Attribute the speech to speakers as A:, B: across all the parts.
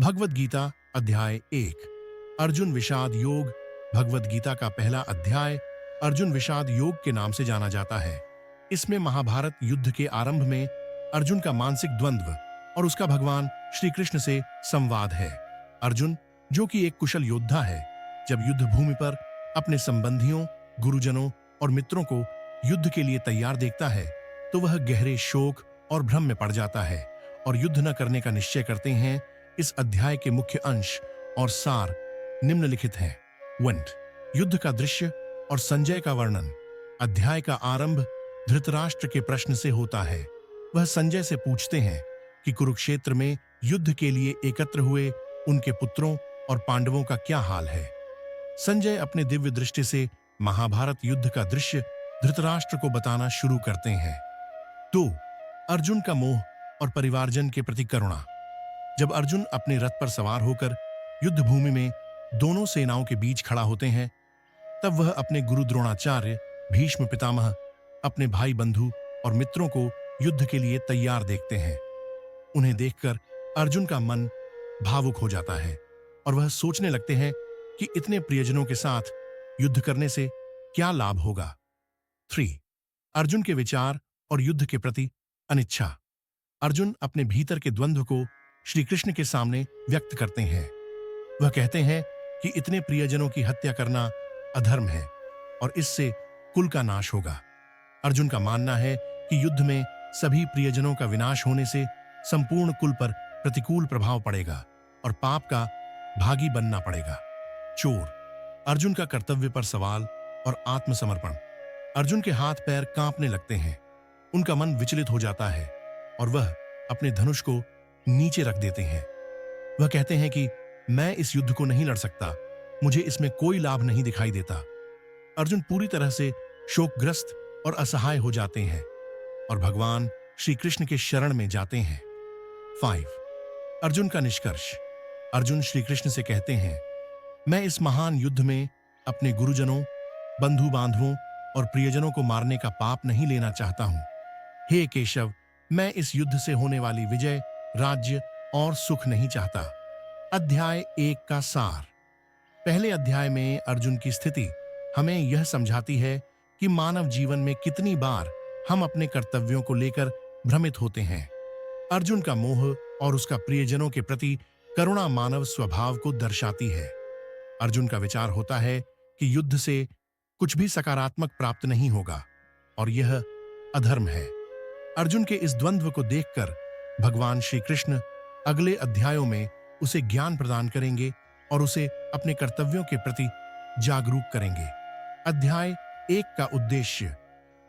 A: भगवद गीता अध्याय 1। अर्जुन विषाद योग। भगवद गीता का पहला अध्याय अर्जुन विषाद योग के नाम से जाना जाता है। इसमें महाभारत युद्ध के आरंभ में अर्जुन का मानसिक द्वंद्व और उसका भगवान श्री कृष्ण से संवाद है। अर्जुन, जो कि एक कुशल योद्धा है, जब युद्ध भूमि पर अपने संबंधियों, गुरुजनों और मित्रों को युद्ध के लिए तैयार देखता है, तो वह गहरे शोक और भ्रम में पड़ जाता है और युद्ध न करने का निश्चय करते हैं। इस अध्याय के मुख्य अंश और सार निम्नलिखित हैं। 1। युद्ध का दृश्य और संजय का वर्णन। अध्याय का आरंभ धृतराष्ट्र के प्रश्न से होता है। वह संजय से पूछते हैं कि कुरुक्षेत्र में युद्ध के लिए एकत्र हुए उनके पुत्रों और पांडवों का क्या हाल है। संजय अपने दिव्य दृष्टि से महाभारत युद्ध का दृश्य धृतराष्ट्र को बताना शुरू करते हैं। 2। अर्जुन का मोह और परिवारजन के प्रति करुणा। जब अर्जुन अपने रथ पर सवार होकर युद्ध भूमि में दोनों सेनाओं के बीच खड़ा होते हैं, तब वह अपने गुरु द्रोणाचार्य, भीष्म पितामह, अपने भाई बंधु और मित्रों को युद्ध के लिए तैयार देखते हैं। उन्हें देखकर अर्जुन का मन भावुक हो जाता है और वह सोचने लगते हैं कि इतने प्रियजनों के साथ युद्ध करने से क्या लाभ होगा। 3। अर्जुन के विचार और युद्ध के प्रति अनिच्छा। अर्जुन अपने भीतर के द्वंद्व को श्री कृष्ण के सामने व्यक्त करते हैं। वह कहते हैं कि इतने प्रियजनों की हत्या करना अधर्म है और इससे कुल का नाश होगा। अर्जुन का मानना है कि युद्ध में सभी प्रियजनों का विनाश होने से संपूर्ण कुल पर प्रतिकूल प्रभाव पड़ेगा और पाप का भागी बनना पड़ेगा। चोर। अर्जुन का कर्तव्य पर सवाल और आत्मसमर्पण। अर्जुन के हाथ पैर कांपने लगते हैं। उनका मन विचलित हो जाता है और वह अपने धनुष को नीचे रख देते हैं। वह कहते हैं कि मैं इस युद्ध को नहीं लड़ सकता, मुझे इसमें कोई लाभ नहीं दिखाई देता। अर्जुन पूरी तरह से शोकग्रस्त और असहाय हो जाते हैं और भगवान श्री कृष्ण के शरण में जाते हैं। 5। अर्जुन का निष्कर्ष। अर्जुन श्री कृष्ण से कहते हैं, मैं इस महान युद्ध में अपने गुरुजनों, बंधु बांधवों और प्रियजनों को मारने का पाप नहीं लेना चाहता हूं। हे केशव, मैं इस युद्ध से होने वाली विजय, राज्य और सुख नहीं चाहता। अध्याय 1 का सार। पहले अध्याय में अर्जुन की स्थिति हमें यह समझाती है कि मानव जीवन में कितनी बार हम अपने कर्तव्यों को लेकर भ्रमित होते हैं। अर्जुन का मोह और उसका प्रियजनों के प्रति करुणा मानव स्वभाव को दर्शाती है। अर्जुन का विचार होता है कि युद्ध से कुछ भी सकारात्मक प्राप्त नहीं होगा और यह अधर्म है। अर्जुन के इस द्वंद्व को देखकर भगवान श्री कृष्ण अगले अध्यायों में उसे ज्ञान प्रदान करेंगे और उसे अपने कर्तव्यों के प्रति जागरूक करेंगे। अध्याय 1 का उद्देश्य।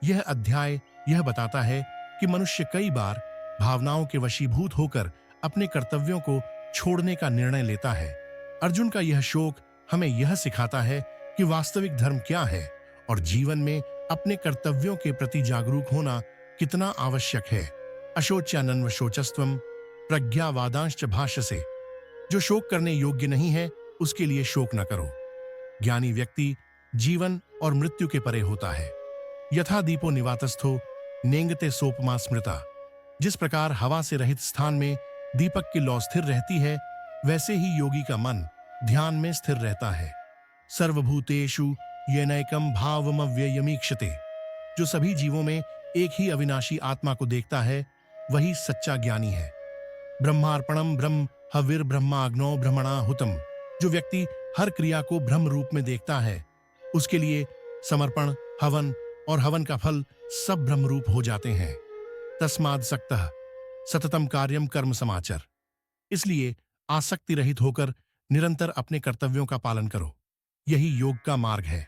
A: यह अध्याय यह बताता है कि मनुष्य कई बार भावनाओं के वशीभूत होकर अपने कर्तव्यों को छोड़ने का निर्णय लेता है। अर्जुन का यह शोक हमें यह सिखाता है कि वास्तविक धर्म क्या है और जीवन में अपने कर्तव्यों के प्रति जागरूक होना कितना आवश्यक है। अशोच्यानन्व शोचस्त्वम प्रज्ञावादांश्च भाष्य। जो शोक करने योग्य नहीं है, उसके लिए शोक न करो। ज्ञानी व्यक्ति जीवन और मृत्यु के परे होता है। यथा दीपो निवातस्थो नेंगते सोपमा स्मृता। जिस प्रकार हवा से रहित स्थान में दीपक की लौ स्थिर रहती है, वैसे ही योगी का मन ध्यान में स्थिर रहता है। सर्वभूतेषु येनैकं भावमव्ययमीक्षते। जो सभी जीवों में एक ही अविनाशी आत्मा को देखता है, वही सच्चा ज्ञानी है। ब्रह्मार्पणम ब्रह्म हविर ब्रह्माग्नो ब्रह्मणा हुतम। जो व्यक्ति हर क्रिया को ब्रह्म रूप में देखता है, उसके लिए समर्पण, हवन और हवन का फल सब ब्रह्म रूप हो जाते हैं। तस्माद् सक्तः सततम कार्यम कर्म समाचर। इसलिए आसक्ति रहित होकर निरंतर अपने कर्तव्यों का पालन करो। यही योग का मार्ग है।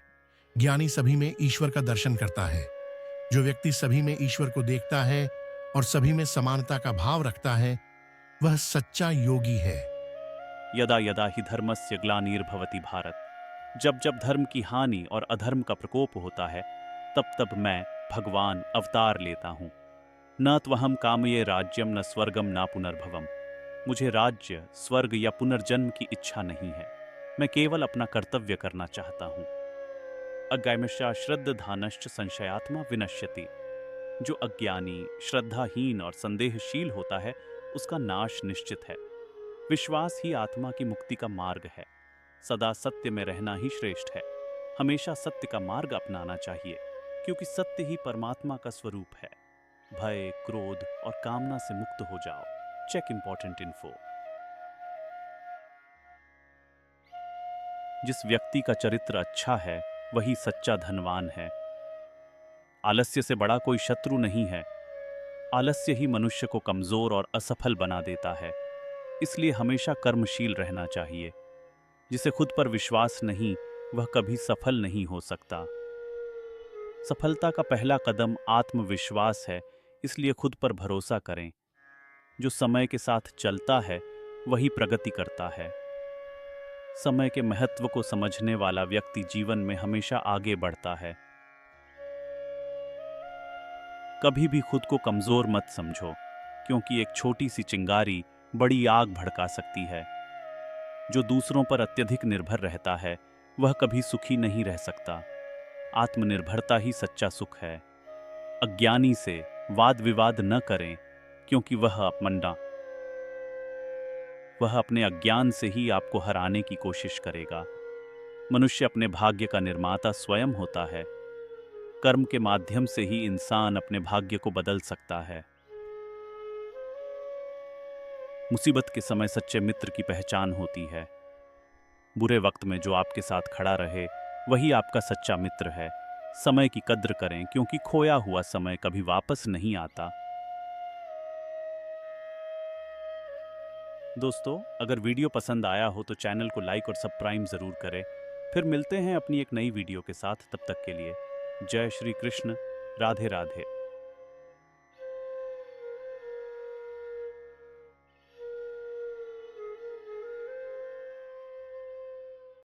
A: ज्ञानी सभी में ईश्वर का दर्शन करता है। जो व्यक्ति सभी में ईश्वर को देखता है और सभी में समानता का भाव रखता है, वह सच्चा योगी है।
B: यदा यदा ही धर्मस्य ग्लानिर्भवति भारत। जब जब धर्म की हानि और अधर्म का प्रकोप होता है, तब तब मैं भगवान अवतार लेता हूँ। न त्वहम कामये राज्यम न स्वर्गम न पुनर्भवम। मुझे राज्य, स्वर्ग या पुनर्जन्म की इच्छा नहीं है। मैं केवल अपना कर्तव्य करना चाहता हूँ। अज्ञायमशा श्रद्धानश्च संशयात्मा विनश्यति। जो अज्ञानी, श्रद्धाहीन और संदेहशील होता है, उसका नाश निश्चित है। विश्वास ही आत्मा की मुक्ति का मार्ग है। सदा सत्य में रहना ही श्रेष्ठ है। हमेशा सत्य का मार्ग अपनाना चाहिए, क्योंकि सत्य ही परमात्मा का स्वरूप है। भय, क्रोध और कामना से मुक्त हो जाओ। Check important info. जिस व्यक्ति का चरित्र अच्छा है वही सच्चा धनवान है। आलस्य से बड़ा कोई शत्रु नहीं है। आलस्य ही मनुष्य को कमजोर और असफल बना देता है। इसलिए हमेशा कर्मशील रहना चाहिए। जिसे खुद पर विश्वास नहीं, वह कभी सफल नहीं हो सकता। सफलता का पहला कदम आत्मविश्वास है, इसलिए खुद पर भरोसा करें। जो समय के साथ चलता है वही प्रगति करता है। समय के महत्व को समझने वाला व्यक्ति जीवन में हमेशा आगे बढ़ता है। कभी भी खुद को कमजोर मत समझो, क्योंकि एक छोटी सी चिंगारी बड़ी आग भड़का सकती है। जो दूसरों पर अत्यधिक निर्भर रहता है वह कभी सुखी नहीं रह सकता। आत्मनिर्भरता ही सच्चा सुख है। अज्ञानी से वाद विवाद न करें, क्योंकि वह अपने अज्ञान से ही आपको हराने की कोशिश करेगा। मनुष्य अपने भाग्य का निर्माता स्वयं होता है। कर्म के माध्यम से ही इंसान अपने भाग्य को बदल सकता है। मुसीबत के समय सच्चे मित्र की पहचान होती है। बुरे वक्त में जो आपके साथ खड़ा रहे वही आपका सच्चा मित्र है। समय की कद्र करें, क्योंकि खोया हुआ समय कभी वापस नहीं आता। दोस्तों, अगर वीडियो पसंद आया हो तो चैनल को लाइक और सब्सक्राइब जरूर करें। फिर मिलते हैं अपनी एक नई वीडियो के साथ। तब तक के लिए जय श्री कृष्ण, राधे राधे।